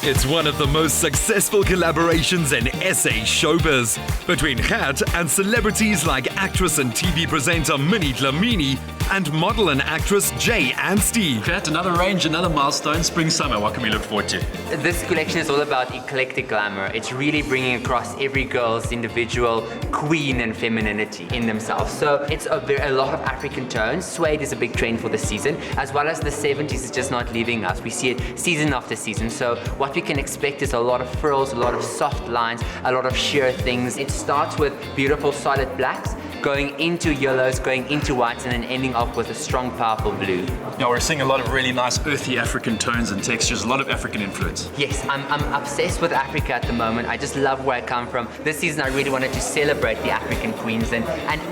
It's one of the most successful collaborations in SA showbiz between Gert and celebrities like actress and TV presenter Minnie Dlamini and model and actress Jay Anstey. Gert, another range, another milestone, spring, summer. What can we look forward to? This collection is all about eclectic glamour. It's really bringing across every girl's individual queen and femininity in themselves. So it's a lot of African tones. Suede is a big trend for the season, as well as the 70s is just not leaving us. We see it season after season. So what we can expect is a lot of frills, a lot of soft lines, a lot of sheer things. It starts with beautiful solid blacks, going into yellows, going into whites, and then ending off with a strong, powerful blue. Now we're seeing a lot of really nice earthy African tones and textures, a lot of African influence. Yes, I'm obsessed with Africa at the moment. I just love where I come from. This season I really wanted to celebrate the African queens and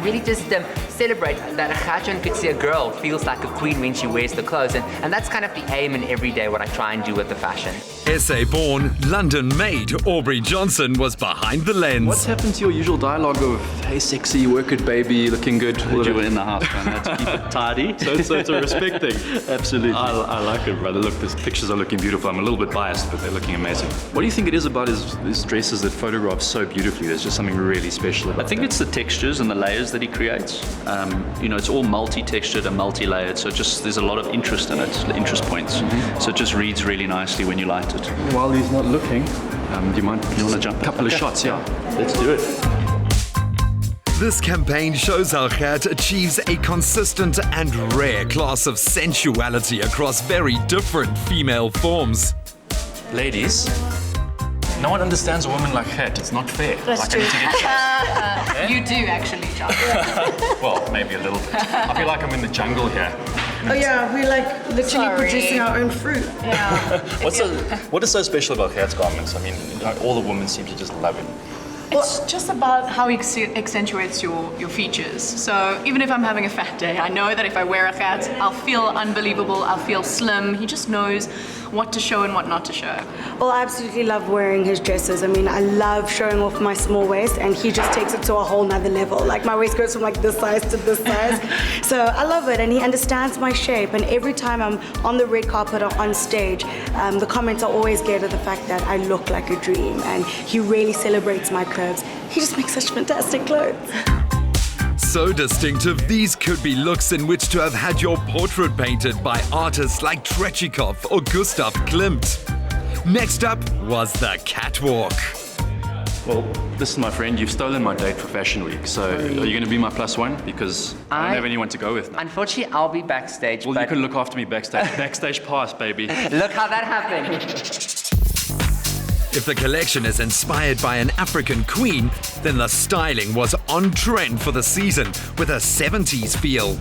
really just celebrate that a Gert Johan Coetzee girl feels like a queen when she wears the clothes. And that's kind of the aim in every day, what I try and do with the fashion. SA-born, London-made Aubrey Johnson was behind the lens. What's happened to your usual dialogue of, hey sexy, work it baby, looking good? You were in the house, man. I had to keep it tidy. So it's a respect thing. Absolutely. I like it, brother. Look, the pictures are looking beautiful. I'm a little bit biased, but they're looking amazing. What do you think it is about his dresses that photograph so beautifully? There's just something really special about it. I think it's the textures and the layers that he creates. It's all multi-textured and multi-layered, so there's a lot of interest in it, interest points. Mm-hmm. So it just reads really nicely when you light it. While he's not looking, do you want to jump? A couple of shots, yeah. Let's do it. This campaign shows how Gert achieves a consistent and rare class of sensuality across very different female forms. Ladies, no one understands a woman like Gert. It's not fair. That's true. You do actually, John. Well, maybe a little bit. I feel like I'm in the jungle here. Oh yeah, we're like literally producing our own fruit. Yeah. What is so special about Gert's garments? I mean, all the women seem to just love it. It's just about how he accentuates your features. So even if I'm having a fat day, I know that if I wear a Gert, I'll feel unbelievable, I'll feel slim. He just knows what to show and what not to show. Well, I absolutely love wearing his dresses. I mean, I love showing off my small waist, and he just takes it to a whole nother level. Like my waist goes from like this size to this size. So I love it, and he understands my shape. And every time I'm on the red carpet or on stage, the comments are always geared to the fact that I look like a dream, and he really celebrates my curves. He just makes such fantastic clothes. So distinctive, these could be looks in which to have had your portrait painted by artists like Trechikov or Gustav Klimt. Next up was the catwalk. Well, this is my friend. You've stolen my date for Fashion Week. So are you going to be my plus one? Because I don't have anyone to go with now. Unfortunately, I'll be backstage. Well, you can look after me backstage. Backstage pass, baby. Look how that happened. If the collection is inspired by an African queen, then the styling was on trend for the season with a 70s feel.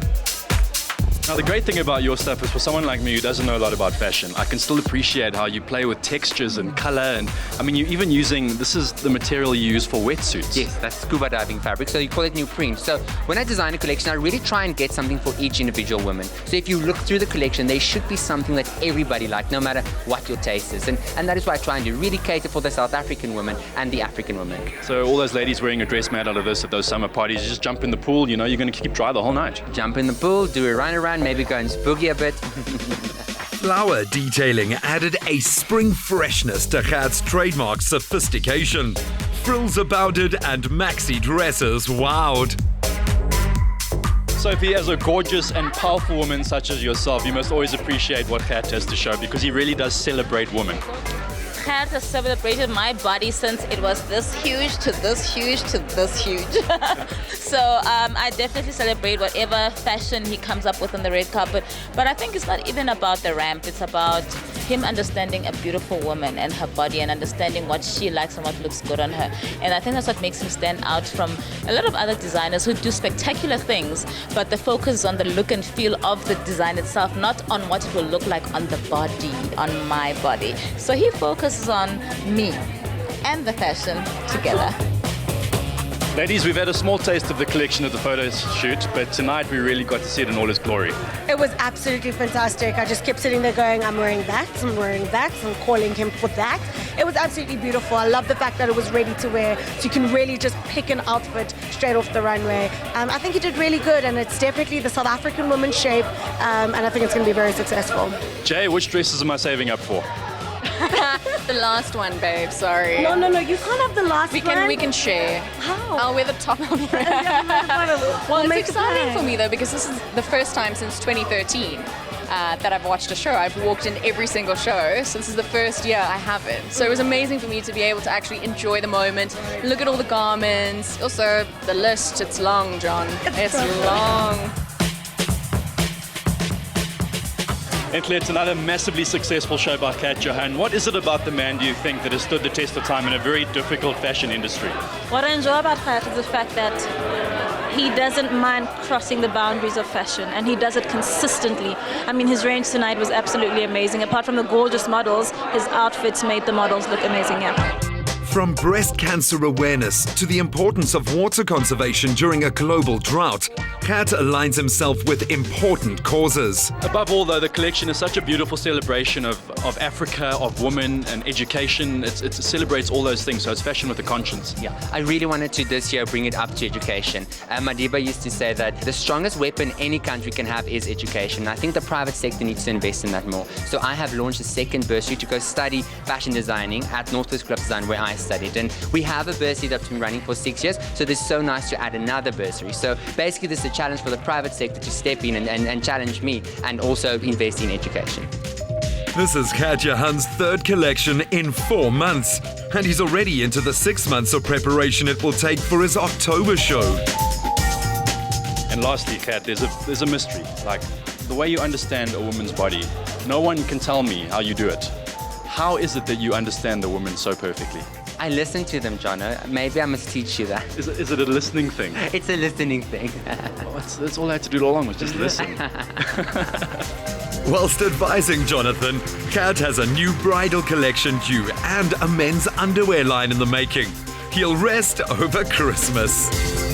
Now, the great thing about your stuff is for someone like me who doesn't know a lot about fashion, I can still appreciate how you play with textures and color. And I mean, you're even this is the material you use for wetsuits. Yes, that's scuba diving fabric, so you call it neoprene. So when I design a collection, I really try and get something for each individual woman. So if you look through the collection, there should be something that everybody likes, no matter what your taste is. And that is what I try and do, really cater for the South African woman and the African woman. So all those ladies wearing a dress made out of this at those summer parties, you just jump in the pool, you're going to keep dry the whole night. Jump in the pool, do a run around, maybe go and boogie a bit. Flower detailing added a spring freshness to Gert's trademark sophistication. Frills abounded and maxi dresses wowed. Sophie, as a gorgeous and powerful woman such as yourself, you must always appreciate what Gert has to show because he really does celebrate women. Gert has celebrated my body since it was this huge to this huge to this huge. So I definitely celebrate whatever fashion he comes up with on the red carpet. But I think it's not even about the ramp. It's about him understanding a beautiful woman and her body and understanding what she likes and what looks good on her. And I think that's what makes him stand out from a lot of other designers who do spectacular things, but the focus is on the look and feel of the design itself, not on what it will look like on the body, on my body. So he focuses on me and the fashion together. Ladies, we've had a small taste of the collection at the photo shoot, but tonight we really got to see it in all its glory. It was absolutely fantastic. I just kept sitting there going, I'm wearing that, I'm wearing that, I'm calling him for that. It was absolutely beautiful. I love the fact that it was ready to wear, so you can really just pick an outfit straight off the runway. I think he did really good, and it's definitely the South African woman's shape, and I think it's going to be very successful. Jay, which dresses am I saving up for? the last one, babe. Sorry. No, you can't have the last one. We can share. How? I'll wear the top of it. Well, it's exciting for me though because this is the first time since 2013 that I've watched a show. I've walked in every single show, so this is the first year I haven't. So it was amazing for me to be able to actually enjoy the moment, look at all the garments. Also, the list, it's long, John. It's long. Bentley, it's another massively successful show by Gert Johan. What is it about the man, do you think, that has stood the test of time in a very difficult fashion industry? What I enjoy about Gert is the fact that he doesn't mind crossing the boundaries of fashion, and he does it consistently. I mean, his range tonight was absolutely amazing. Apart from the gorgeous models, his outfits made the models look amazing, yeah. From breast cancer awareness to the importance of water conservation during a global drought, Gert aligns himself with important causes. Above all, though, the collection is such a beautiful celebration of Africa, of women and education. It celebrates all those things, so it's fashion with a conscience. Yeah, I really wanted to this year bring it up to education. Madiba used to say that the strongest weapon any country can have is education. I think the private sector needs to invest in that more. So I have launched a second bursary to go study fashion designing at Northwest Club Design, where I studied. And we have a bursary that's been running for 6 years, so it's so nice to add another bursary. So basically this is a challenge for the private sector to step in and challenge me and also invest in education. This is Gert Johan's third collection in 4 months, and he's already into the 6 months of preparation it will take for his October show. And lastly, Gert, there's a mystery. Like, the way you understand a woman's body, no one can tell me how you do it. How is it that you understand the woman so perfectly? I listen to them, Jono. Maybe I must teach you that. Is it a listening thing? It's a listening thing. That's all I had to do all along, was just listen. Whilst advising Jonathan, Gert has a new bridal collection due and a men's underwear line in the making. He'll rest over Christmas.